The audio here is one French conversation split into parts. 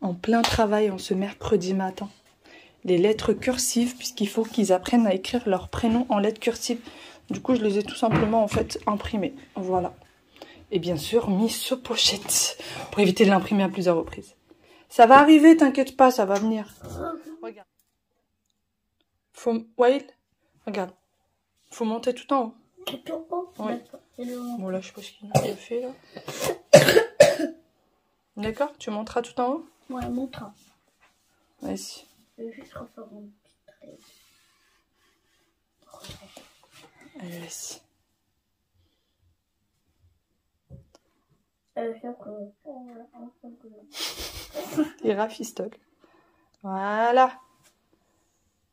en plein travail en ce mercredi matin. Les lettres cursives, puisqu'il faut qu'ils apprennent à écrire leur prénom en lettres cursives. Du coup, je les ai tout simplement en fait imprimés. Voilà. Et bien sûr, mis sur pochette pour éviter de l'imprimer à plusieurs reprises. Ça va arriver, t'inquiète pas, ça va venir. Regarde. Wael, regarde. Faut monter tout en haut. Tout en haut? Oui. Bon là, je sais pas ce qu'il a fait là. D'accord? Tu monteras tout en haut? Ouais, montre. Vas-y. Je vais juste refaire un petit trait. Allez, vas-y. Et rafistole. Voilà.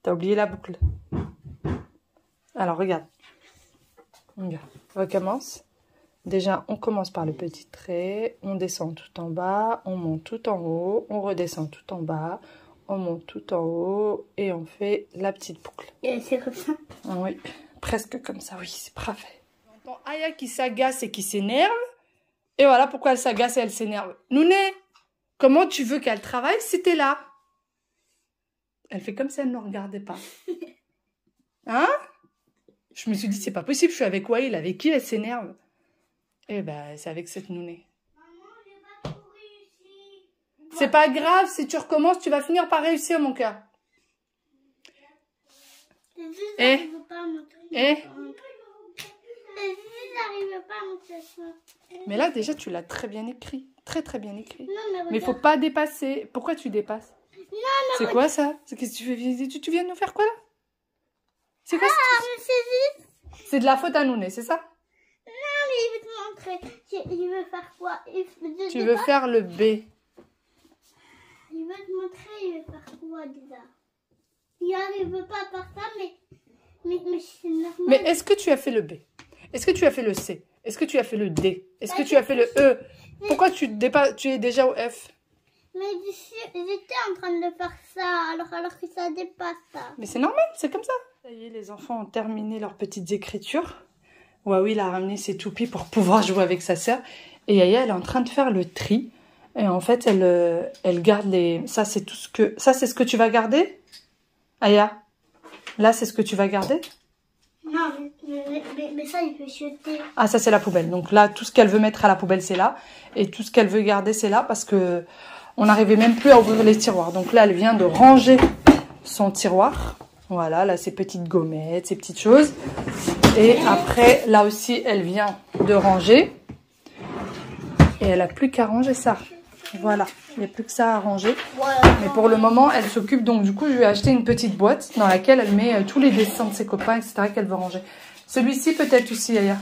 T'as oublié la boucle. Alors, regarde. Regarde. On recommence. Déjà, on commence par le petit trait. On descend tout en bas. On monte tout en haut. On redescend tout en bas. On monte tout en haut. Et on fait la petite boucle. Et c'est comme ça? Ah oui, presque comme ça. Oui, c'est parfait. J'entends Aya qui s'agace et qui s'énerve. Et voilà pourquoi elle s'agace et elle s'énerve. Nouné, comment tu veux qu'elle travaille si t'es là? Elle fait comme si elle ne regardait pas. Hein? Je me suis dit, c'est pas possible, je suis avec Wael, avec qui elle s'énerve? Eh ben, c'est avec cette Nouné. Maman, j'ai pas tout réussi. C'est pas grave, si tu recommences, tu vas finir par réussir, mon cœur. Eh? Eh? J'arrive pas à montrer ça. Mais là, déjà, tu l'as très bien écrit. Très, très bien écrit. Non, Mais il faut pas dépasser. Pourquoi tu dépasses? C'est quoi ça? Qu'est-ce que tu fais? Tu viens de nous faire quoi là? C'est quoi ça? C'est de la faute à Nouné, c'est ça? Non, mais il veut te montrer. Il veut faire quoi? Tu veux faire le B. Il veut te montrer, il veut faire quoi déjà? Il arrive pas par ça, mais c'est normal. Mais est-ce que tu as fait le B? Est-ce que tu as fait le C? Est-ce que tu as fait le D? Est-ce que tu as fait le E? Pourquoi tu es déjà au F? Mais j'étais en train de faire ça, alors que ça dépasse ça. Mais c'est normal, c'est comme ça. Ça y est, les enfants ont terminé leurs petites écritures. Waouh, il a ramené ses toupies pour pouvoir jouer avec sa sœur. Et Aya, elle est en train de faire le tri. Et en fait, elle garde les... Ça, c'est tout ce que... Ça, c'est ce que tu vas garder? Aya, là, c'est ce que tu vas garder? Non, mais ça, il peut jeter. Ah, ça, c'est la poubelle. Donc là, tout ce qu'elle veut mettre à la poubelle, c'est là. Et tout ce qu'elle veut garder, c'est là. Parce que on n'arrivait même plus à ouvrir les tiroirs. Donc là, elle vient de ranger son tiroir. Voilà, là, ses petites gommettes, ses petites choses. Et après, là aussi, elle vient de ranger. Et elle n'a plus qu'à ranger ça. Voilà, il n'y a plus que ça à ranger. Mais pour le moment, elle s'occupe. Donc du coup, je lui ai acheté une petite boîte dans laquelle elle met tous les dessins de ses copains, etc. qu'elle veut ranger. Celui-ci peut-être aussi, Aya.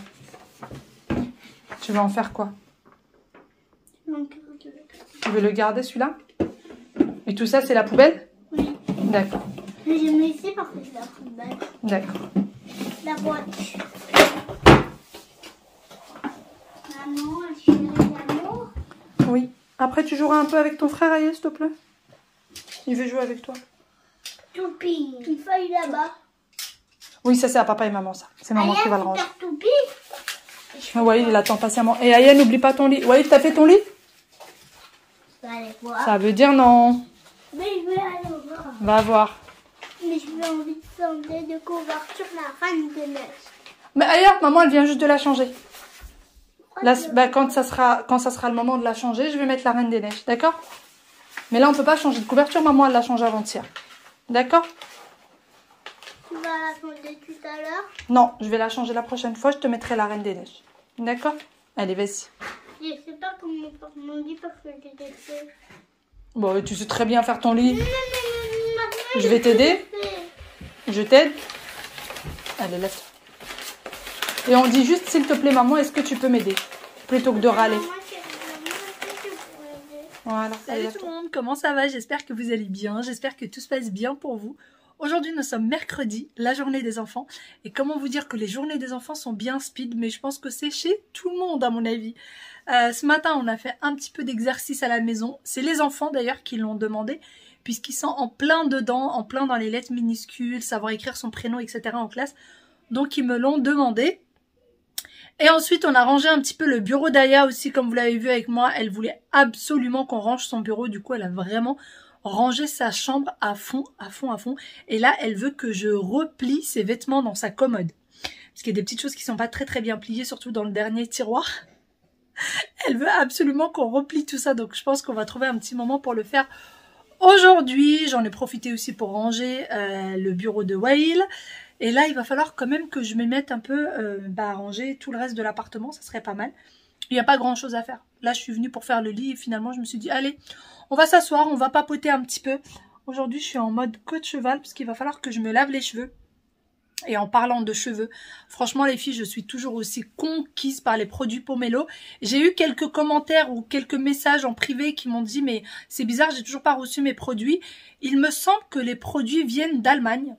Tu vas en faire quoi? Tu veux le garder celui-là? Et tout ça, c'est la poubelle? Oui. D'accord. Mais je mets ici parce que c'est la poubelle. D'accord. La boîte. Maman, je suis l'amour. Oui. Après, tu joueras un peu avec ton frère, Aya, s'il te plaît? Il veut jouer avec toi. Toupie. Une feuille là-bas. Oui, ça, c'est à papa et maman, ça. C'est maman qui va le ranger. Toupie. Wael, il attend patiemment. Et Aya, n'oublie pas ton lit. Wael, t'as fait ton lit? Je vais aller voir. Ça veut dire non. Mais je vais aller voir. Va voir. Mais je veux envie de changer de couverture la Reine des Neiges. Mais Aya, maman, elle vient juste de la changer. Là, bah, quand ça sera le moment de la changer, je vais mettre la Reine des Neiges, d'accord? Mais là, on peut pas changer de couverture. Maman, elle l'a changé avant-hier. D'accord? Tu vas la changer tout à l'heure? Non, je vais la changer la prochaine fois. Je te mettrai la Reine des Neiges. D'accord? Allez, vas-y. Je sais pas comment faire mon lit parce que j'ai des feuilles. Bon, tu sais très bien faire ton lit. Non, Je vais t'aider. Je t'aide. Allez, laisse. Et on dit juste, s'il te plaît, maman, est-ce que tu peux m'aider? Plutôt que de râler. Voilà. Salut tout le monde, comment ça va? J'espère que vous allez bien, j'espère que tout se passe bien pour vous. Aujourd'hui nous sommes mercredi, la journée des enfants. Et comment vous dire que les journées des enfants sont bien speed, mais je pense que c'est chez tout le monde à mon avis. Ce matin on a fait un petit peu d'exercice à la maison. C'est les enfants d'ailleurs qui l'ont demandé, puisqu'ils sont en plein dedans, en plein dans les lettres minuscules, savoir écrire son prénom, etc. en classe. Donc ils me l'ont demandé. Et ensuite, on a rangé un petit peu le bureau d'Aya aussi, comme vous l'avez vu avec moi. Elle voulait absolument qu'on range son bureau. Du coup, elle a vraiment rangé sa chambre à fond, à fond, à fond. Et là, elle veut que je replie ses vêtements dans sa commode. Parce qu'il y a des petites choses qui sont pas très très bien pliées, surtout dans le dernier tiroir. Elle veut absolument qu'on replie tout ça. Donc, je pense qu'on va trouver un petit moment pour le faire aujourd'hui. J'en ai profité aussi pour ranger le bureau de Wael. Et là, il va falloir quand même que je me mette un peu à ranger tout le reste de l'appartement. Ça serait pas mal. Il n'y a pas grand chose à faire. Là, je suis venue pour faire le lit et finalement, je me suis dit, allez, on va s'asseoir, on va papoter un petit peu. Aujourd'hui, je suis en mode queue de cheval parce qu'il va falloir que je me lave les cheveux. Et en parlant de cheveux, franchement les filles, je suis toujours aussi conquise par les produits Pomelo. J'ai eu quelques commentaires ou quelques messages en privé qui m'ont dit, mais c'est bizarre, j'ai toujours pas reçu mes produits. Il me semble que les produits viennent d'Allemagne.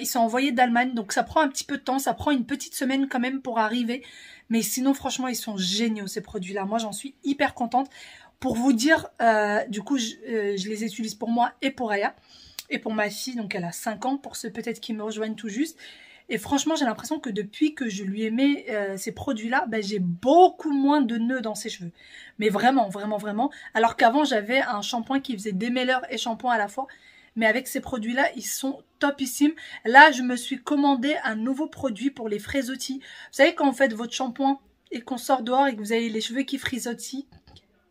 Ils sont envoyés d'Allemagne, donc ça prend un petit peu de temps, ça prend une petite semaine quand même pour arriver. Mais sinon, franchement, ils sont géniaux ces produits-là. Moi, j'en suis hyper contente. Pour vous dire, du coup, je les utilise pour moi et pour Aya. Et pour ma fille, donc elle a 5 ans, pour ceux peut-être qui me rejoignent tout juste. Et franchement, j'ai l'impression que depuis que je lui ai mis ces produits-là, j'ai beaucoup moins de nœuds dans ses cheveux. Mais vraiment, vraiment, vraiment. Alors qu'avant, j'avais un shampoing qui faisait démêleur et shampoing à la fois. Mais avec ces produits-là, ils sont topissimes. Là, je me suis commandé un nouveau produit pour les frisottis. Vous savez, quand vous faites votre shampoing et qu'on sort dehors et que vous avez les cheveux qui frisottent,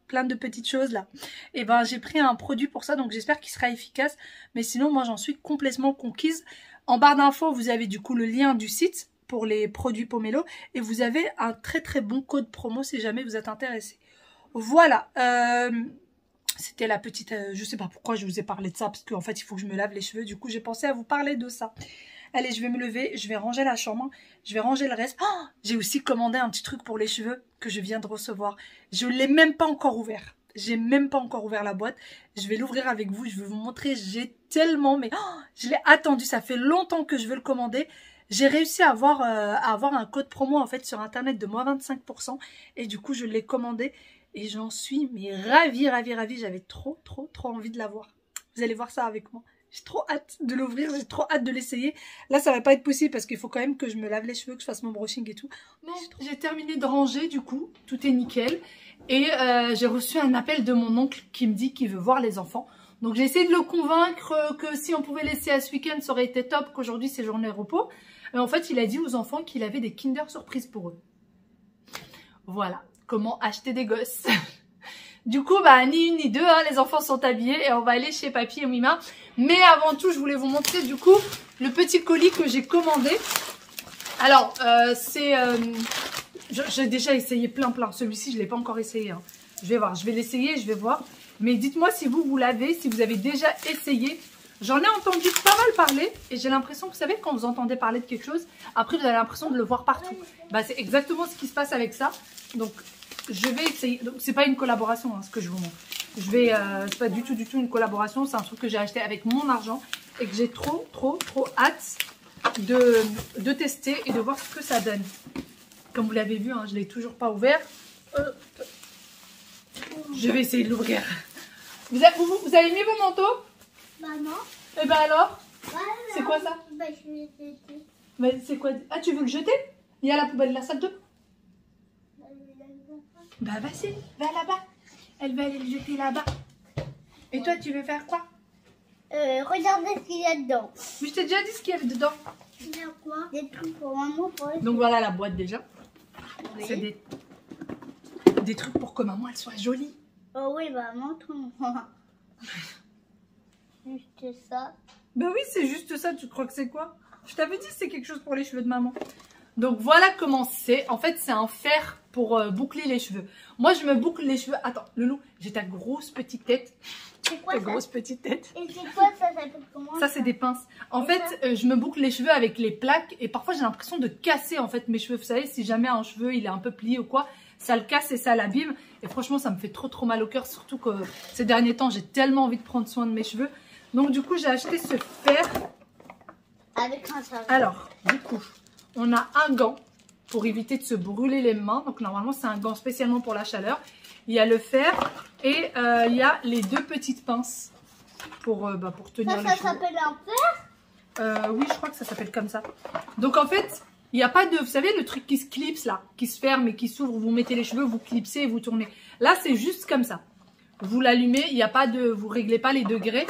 plein de petites choses là. Et ben, j'ai pris un produit pour ça, donc j'espère qu'il sera efficace. Mais sinon, moi, j'en suis complètement conquise. En barre d'infos, vous avez du coup le lien du site pour les produits Pomelo. Et vous avez un très très bon code promo si jamais vous êtes intéressé. Voilà. C'était la petite... je sais pas pourquoi je vous ai parlé de ça, parce qu'en fait, il faut que je me lave les cheveux. Du coup, j'ai pensé à vous parler de ça. Allez, je vais me lever, je vais ranger la chambre, je vais ranger le reste. Oh, j'ai aussi commandé un petit truc pour les cheveux que je viens de recevoir. Je ne l'ai même pas encore ouvert. J'ai même pas encore ouvert la boîte. Je vais l'ouvrir avec vous, je vais vous montrer. J'ai tellement... mais je l'ai attendu, ça fait longtemps que je veux le commander. J'ai réussi à avoir un code promo en fait sur internet de moins 25%. Et du coup, je l'ai commandé. Et j'en suis mais ravie, ravie, ravie. J'avais trop, trop, trop envie de l'avoir. Vous allez voir ça avec moi. J'ai trop hâte de l'ouvrir, j'ai trop hâte de l'essayer. Là, ça va pas être possible parce qu'il faut quand même que je me lave les cheveux, que je fasse mon brushing et tout. J'ai terminé de ranger du coup, tout est nickel. Et j'ai reçu un appel de mon oncle qui me dit qu'il veut voir les enfants. Donc j'ai essayé de le convaincre que si on pouvait laisser à ce week-end, ça aurait été top, qu'aujourd'hui c'est journée repos. Mais en fait, il a dit aux enfants qu'il avait des Kinder surprises pour eux. Voilà. Comment acheter des gosses. Du coup, ni une ni deux, hein, les enfants sont habillés et on va aller chez Papy et Mima. Mais avant tout, je voulais vous montrer du coup le petit colis que j'ai commandé. Alors, j'ai déjà essayé plein. Celui-ci, je ne l'ai pas encore essayé. Hein. Je vais voir, je vais l'essayer, je vais voir. Mais dites-moi si vous l'avez, si vous avez déjà essayé. J'en ai entendu pas mal parler et j'ai l'impression, vous savez, quand vous entendez parler de quelque chose, après vous avez l'impression de le voir partout. C'est exactement ce qui se passe avec ça. Donc, je vais essayer. Donc, c'est pas une collaboration, hein, ce que je vous montre. C'est pas du tout une collaboration. C'est un truc que j'ai acheté avec mon argent et que j'ai trop hâte de tester et de voir ce que ça donne. Comme vous l'avez vu, hein, je l'ai toujours pas ouvert. Je vais essayer de l'ouvrir. Vous avez mis vos manteaux? Bah non. Et ben alors? Voilà. C'est quoi ça? Je vais le jeter. Mais c'est quoi? Ah, tu veux le jeter? Il y a la poubelle de la salle de bain. Bah vas-y, va là-bas. Elle va aller le jeter là-bas. Et toi, tu veux faire quoi? Regardez ce qu'il y a dedans. Mais je t'ai déjà dit ce qu'il y avait dedans. Il y a quoi? Des trucs pour maman. Donc voilà la boîte déjà. Oui. C'est des trucs pour que maman elle soit jolie. Oh oui, montre-moi. Juste ça. Bah oui, c'est juste ça. Tu crois que c'est quoi? Je t'avais dit c'est quelque chose pour les cheveux de maman. Donc voilà comment c'est. En fait, c'est un fer pour boucler les cheveux. Moi, je me boucle les cheveux. Attends, Loulou, j'ai ta grosse petite tête. C'est quoi ta ça? grosse petite tête. Et c'est quoi ça? Ça s'appelle comment? Ça, c'est des pinces. En Et fait, je me boucle les cheveux avec les plaques. Et parfois, j'ai l'impression de casser en fait mes cheveux. Vous savez, si jamais un cheveu, il est un peu plié ou quoi, ça le casse et ça l'abîme. Et franchement, ça me fait trop mal au cœur. Surtout que ces derniers temps, j'ai tellement envie de prendre soin de mes cheveux. Donc du coup, j'ai acheté ce fer. Avec un savon. Alors, du coup, on a un gant pour éviter de se brûler les mains. Donc normalement, c'est un gant spécialement pour la chaleur. Il y a le fer et il y a les deux petites pinces pour tenir les cheveux. Ça s'appelle un fer? Oui, je crois que ça s'appelle comme ça. Donc en fait, Il n'y a pas de, vous savez, le truc qui se clipse là, qui se ferme et qui s'ouvre, vous mettez les cheveux, vous clipsez et vous tournez. Là, c'est juste comme ça. Vous l'allumez, il n'y a pas de, vous réglez pas les degrés.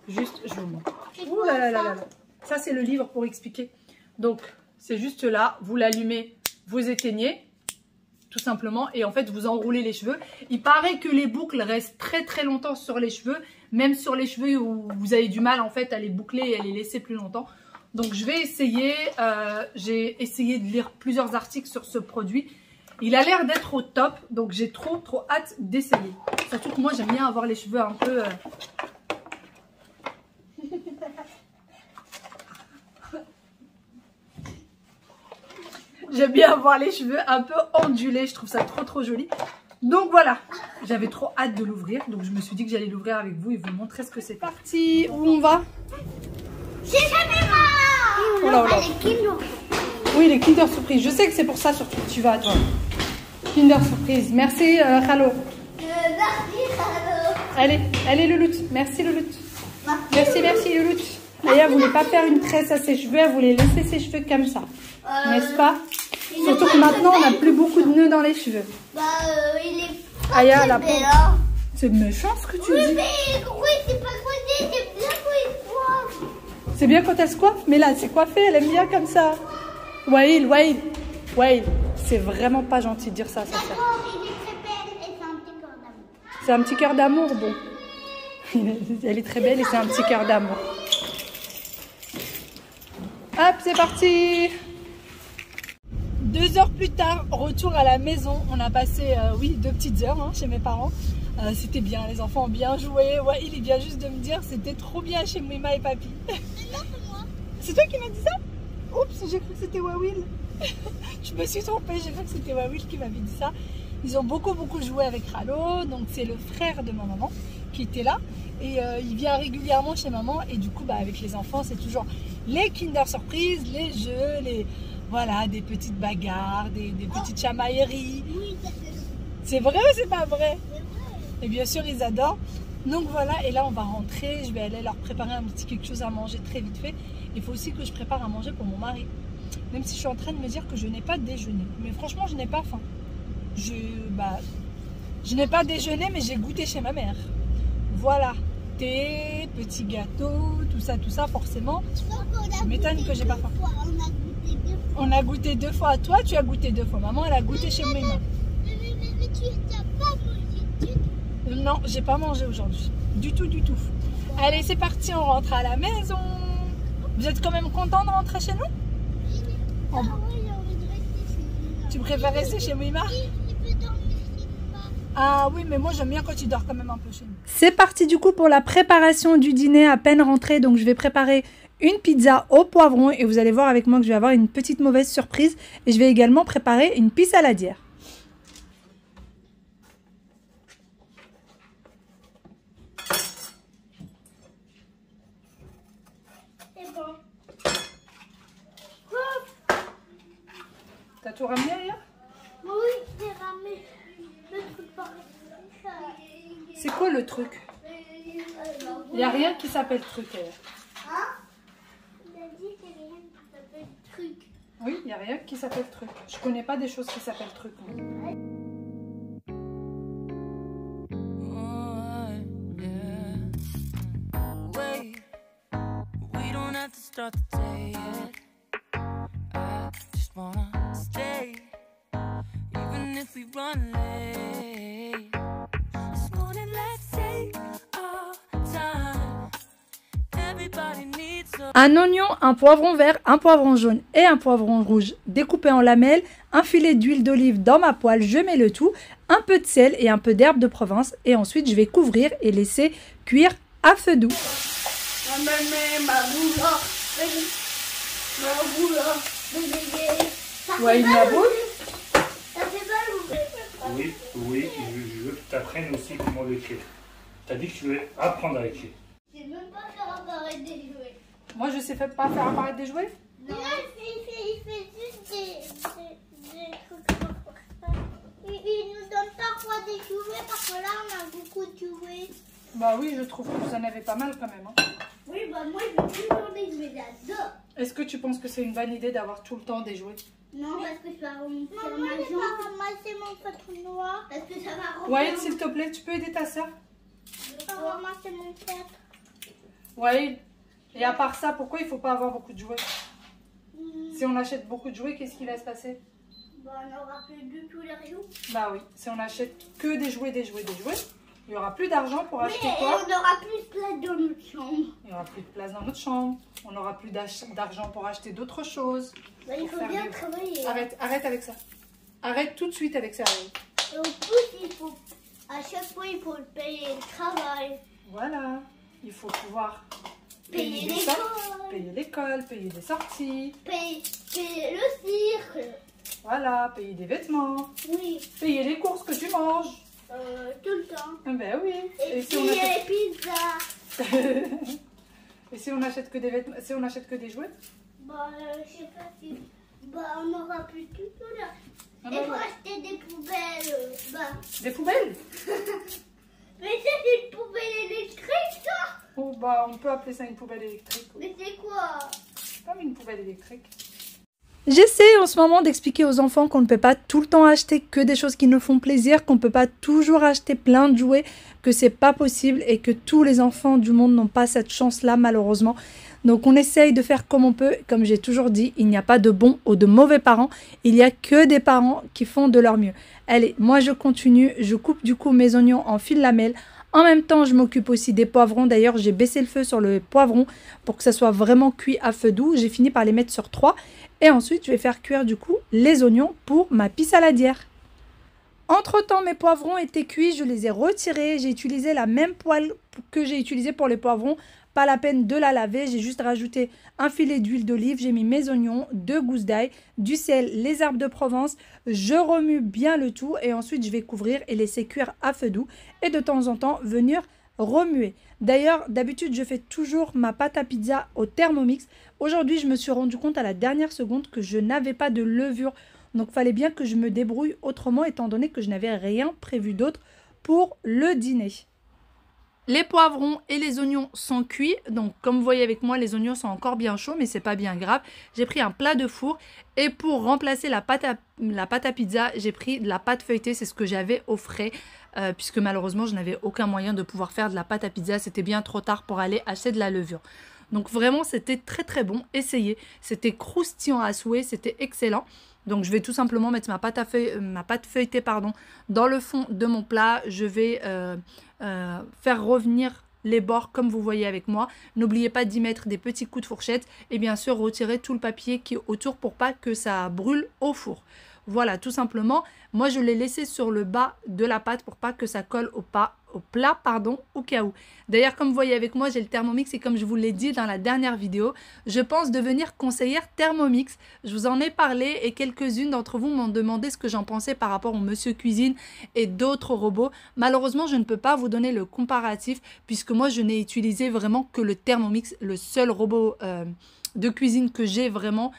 Juste, je vous montre. Ouh là là là là là. Ça, c'est le livre pour expliquer. Donc, c'est juste là, vous l'allumez, vous éteignez, tout simplement. Et en fait, vous enroulez les cheveux. Il paraît que les boucles restent très très longtemps sur les cheveux. Même sur les cheveux où vous avez du mal en fait à les boucler et à les laisser plus longtemps. Donc, je vais essayer. J'ai essayé de lire plusieurs articles sur ce produit. Il a l'air d'être au top. Donc, j'ai trop hâte d'essayer. Surtout que moi, j'aime bien avoir les cheveux un peu... J'aime bien avoir les cheveux un peu ondulés. Je trouve ça trop joli. Donc voilà, j'avais trop hâte de l'ouvrir. Donc je me suis dit que j'allais l'ouvrir avec vous et vous montrer ce que c'est. Parti, où on va? J'ai jamais marre. Oh là là. Oui, les Kinder Surprise. Je sais que c'est pour ça surtout que tu vas, toi. Kinder Surprise. Merci, Khalo. Merci, Khalo. Allez, Louloute. Merci, Louloute. Merci, Louloute. Aya voulait pas faire une tresse à ses cheveux, elle voulait laisser ses cheveux comme ça. N'est-ce pas? Surtout que maintenant, on n'a plus beaucoup de nœuds dans les cheveux. Il est Aya, la pauvre. C'est méchant ce que tu dis. mais oui, c'est pas coiffé, c'est bien quand il se coiffe. C'est bien quand elle se coiffe, mais là, elle s'est coiffée, elle aime bien comme ça. Waïl, c'est vraiment pas gentil de dire ça. D'accord, il est très belle et c'est un petit cœur d'amour. C'est un petit cœur d'amour, bon. Elle est très belle et c'est un petit cœur d'amour. Hop, c'est parti. 2 heures plus tard, retour à la maison. On a passé, 2 petites heures hein, chez mes parents. C'était bien, les enfants ont bien joué. Ouais, il vient juste de me dire c'était trop bien chez Mima et Papy. C'est toi qui m'as dit ça? Oups, j'ai cru que c'était Wawil. Je me suis trompée, j'ai cru que c'était Wawil qui m'avait dit ça. Ils ont beaucoup joué avec Ralo. Donc c'est le frère de ma maman qui était là. Et il vient régulièrement chez maman. Et du coup, avec les enfants, c'est toujours les Kinder Surprise, les jeux, voilà, des petites bagarres, des petites chamailleries. Oui, c'est vrai ou c'est pas vrai? Et bien sûr, ils adorent. Donc voilà, et là, on va rentrer. Je vais aller leur préparer un petit quelque chose à manger très vite fait. Il faut aussi que je prépare à manger pour mon mari. Même si je suis en train de me dire que je n'ai pas déjeuné. Mais franchement, je n'ai pas faim. Je n'ai pas déjeuné, mais j'ai goûté chez ma mère. Voilà. Thé, petit gâteau, tout ça, forcément. Je m'étonne que j'ai pas faim. On a goûté 2 fois. Toi, tu as goûté 2 fois. Maman, elle a goûté chez Mima. Mais tu n'as pas mangé. Non, j'ai pas mangé aujourd'hui. Du tout. Allez, c'est parti, on rentre à la maison. Vous êtes quand même content de rentrer chez nous? Ah oui, j'ai envie de rester chez Mima. Tu préfères rester chez Mima? Il peut dormir chez Mima. Ah oui, mais moi j'aime bien quand il dort quand même un peu chez nous. C'est parti du coup pour la préparation du dîner à peine rentré. Donc je vais préparer une pizza au poivron et vous allez voir avec moi que je vais avoir une petite mauvaise surprise. Et je vais également préparer une pisse saladière. C'est bon. T'as tout ramené hier? Oui, j'ai ramené le truc par ça. C'est quoi le truc? Il n'y a rien qui s'appelle truc hier. Hein? Il a dit qu'il y a rien qui s'appelle truc. Oui, il n'y a rien qui s'appelle truc. Je connais pas des choses qui s'appellent truc. Start the day yet. I just wanna stay, even if we run late. This morning, let's take our time. Everybody needs a... Un oignon, un poivron vert, un poivron jaune et un poivron rouge découpé en lamelles, un filet d'huile d'olive dans ma poêle, je mets le tout, un peu de sel et un peu d'herbe de Provence et ensuite je vais couvrir et laisser cuire à feu doux. Ouais, il la boule. Ça fait mal ou Oui, je veux que tu apprennes aussi comment l'écrire. Tu as dit que tu veux apprendre à écrire. Je sais même pas faire apparaître des jouets. Moi je sais pas faire apparaître des jouets. Non, il fait juste des trucs comme ça. Il nous donne parfois des jouets parce que là on a beaucoup de jouets. Bah oui, je trouve que vous en avez pas mal quand même. Hein. Oui, bah moi je veux toujours des jouets, j'adore. Est-ce que tu penses que c'est une bonne idée d'avoir tout le temps des jouets? Non, parce que ça va remonter ma jambe. Ramasser mon feutre noir. Parce que ça va remonter. Waïd, s'il te plaît, tu peux aider ta soeur? Je vais ramasser mon feutre. Waïd, et à part ça, pourquoi il faut pas avoir beaucoup de jouets? Si on achète beaucoup de jouets, qu'est-ce qui va se passer? Bah, on n'aura plus du tout les rayons. Bah oui, si on achète que des jouets, il n'y aura plus d'argent pour acheter Mais quoi? on n'aura plus de place dans notre chambre. Il n'y aura plus de place dans notre chambre. On n'aura plus d'argent pour acheter d'autres choses. Bah, il faut bien travailler. Arrête avec ça. Arrête tout de suite avec ça. Et en plus, il faut, à chaque fois, il faut payer le travail. Voilà. Il faut pouvoir Payer l'école, payer des sorties. Payer le cirque. Voilà, payer des vêtements. Oui, Payer les courses que tu manges. tout le temps. Ben oui. Et si on payer achète... les pizzas. Et si on achète que des vêtements, si on achète que des jouets? Bah, je sais pas si... Bah, on n'aura plus tout ça là. Ah Et bah pour ouais. acheter des poubelles. Bah, Des poubelles? mais c'est une poubelle électrique, ça. Oh, bah, on peut appeler ça une poubelle électrique. Oui. Mais c'est quoi? Comme une poubelle électrique. J'essaie en ce moment d'expliquer aux enfants qu'on ne peut pas tout le temps acheter que des choses qui nous font plaisir, qu'on ne peut pas toujours acheter plein de jouets, que c'est pas possible et que tous les enfants du monde n'ont pas cette chance-là malheureusement. Donc on essaye de faire comme on peut. Comme j'ai toujours dit, il n'y a pas de bons ou de mauvais parents, il n'y a que des parents qui font de leur mieux. Allez, moi je continue, je coupe du coup mes oignons en fil lamelles. En même temps, je m'occupe aussi des poivrons. D'ailleurs, j'ai baissé le feu sur le poivron pour que ça soit vraiment cuit à feu doux. J'ai fini par les mettre sur 3. Et ensuite, je vais faire cuire du coup les oignons pour ma pisse saladière. Entre-temps, mes poivrons étaient cuits. Je les ai retirés. J'ai utilisé la même poêle que j'ai utilisée pour les poivrons. Pas la peine de la laver. J'ai juste rajouté un filet d'huile d'olive. J'ai mis mes oignons, 2 gousses d'ail, du sel, les herbes de Provence. Je remue bien le tout et ensuite je vais couvrir et laisser cuire à feu doux. Et de temps en temps, venir remuer. D'ailleurs, d'habitude, je fais toujours ma pâte à pizza au Thermomix. Aujourd'hui, je me suis rendu compte à la dernière seconde que je n'avais pas de levure. Donc, il fallait bien que je me débrouille autrement étant donné que je n'avais rien prévu d'autre pour le dîner. Les poivrons et les oignons sont cuits. Donc, comme vous voyez avec moi, les oignons sont encore bien chauds, mais c'est pas bien grave. J'ai pris un plat de four et pour remplacer la pâte à pizza, j'ai pris de la pâte feuilletée. C'est ce que j'avais au frais. Puisque malheureusement, je n'avais aucun moyen de pouvoir faire de la pâte à pizza. C'était bien trop tard pour aller acheter de la levure. Donc vraiment, c'était très très bon. Essayez. C'était croustillant à souhait. C'était excellent. Donc je vais tout simplement mettre ma pâte feuilletée dans le fond de mon plat. Je vais faire revenir les bords comme vous voyez avec moi. N'oubliez pas d'y mettre des petits coups de fourchette. Et bien sûr, retirer tout le papier qui est autour pour pas que ça brûle au four. Voilà, tout simplement. Moi, je l'ai laissé sur le bas de la pâte pour pas que ça colle au plat, au cas où. D'ailleurs, comme vous voyez avec moi, j'ai le Thermomix et comme je vous l'ai dit dans la dernière vidéo, je pense devenir conseillère Thermomix. Je vous en ai parlé et quelques-unes d'entre vous m'ont demandé ce que j'en pensais par rapport au Monsieur Cuisine et d'autres robots. Malheureusement, je ne peux pas vous donner le comparatif puisque moi, je n'ai utilisé vraiment que le Thermomix, le seul robot de cuisine que j'ai vraiment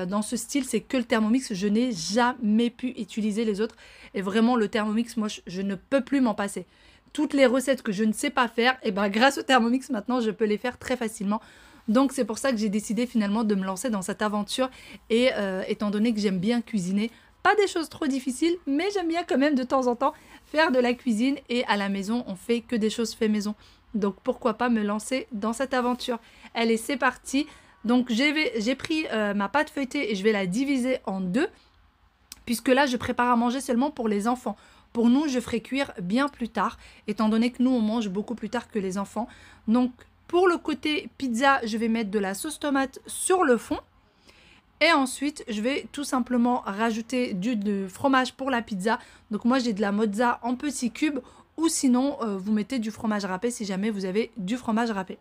dans ce style, c'est que le Thermomix. Je n'ai jamais pu utiliser les autres et vraiment le Thermomix, moi je ne peux plus m'en passer. Toutes les recettes que je ne sais pas faire, et ben grâce au Thermomix maintenant je peux les faire très facilement. Donc c'est pour ça que j'ai décidé finalement de me lancer dans cette aventure et étant donné que j'aime bien cuisiner, pas des choses trop difficiles, mais j'aime bien quand même de temps en temps faire de la cuisine et à la maison on fait que des choses fait maison. Donc pourquoi pas me lancer dans cette aventure. Allez, c'est parti. Donc j'ai pris ma pâte feuilletée et je vais la diviser en deux. Puisque là, je prépare à manger seulement pour les enfants. Pour nous, je ferai cuire bien plus tard. Étant donné que nous, on mange beaucoup plus tard que les enfants. Donc pour le côté pizza, je vais mettre de la sauce tomate sur le fond. Et ensuite, je vais tout simplement rajouter du fromage pour la pizza. Donc moi, j'ai de la mozza en petits cubes. Ou sinon, vous mettez du fromage râpé si jamais vous avez du fromage râpé.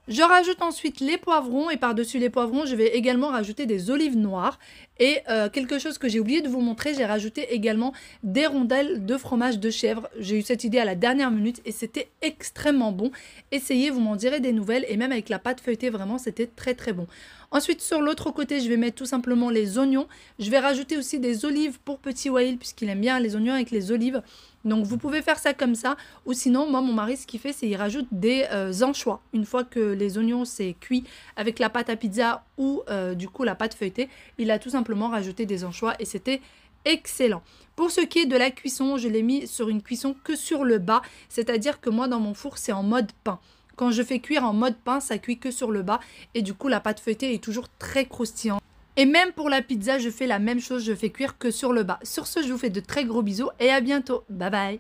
Je rajoute ensuite les poivrons et par-dessus les poivrons, je vais également rajouter des olives noires. Et quelque chose que j'ai oublié de vous montrer, j'ai rajouté également des rondelles de fromage de chèvre. J'ai eu cette idée à la dernière minute et c'était extrêmement bon. Essayez, vous m'en direz des nouvelles et même avec la pâte feuilletée, vraiment, c'était très très bon. Ensuite, sur l'autre côté, je vais mettre tout simplement les oignons. Je vais rajouter aussi des olives pour petit Wael puisqu'il aime bien les oignons avec les olives. Donc vous pouvez faire ça comme ça, ou sinon moi mon mari ce qu'il fait c'est il rajoute des anchois. Une fois que les oignons c'est cuit avec la pâte à pizza ou du coup la pâte feuilletée, il a tout simplement rajouté des anchois et c'était excellent. Pour ce qui est de la cuisson, je l'ai mis sur une cuisson que sur le bas, c'est-à-dire que moi dans mon four c'est en mode pain. Quand je fais cuire en mode pain, ça cuit que sur le bas et du coup la pâte feuilletée est toujours très croustillante. Et même pour la pizza, je fais la même chose, je fais cuire que sur le bas. Sur ce, je vous fais de très gros bisous et à bientôt. Bye bye.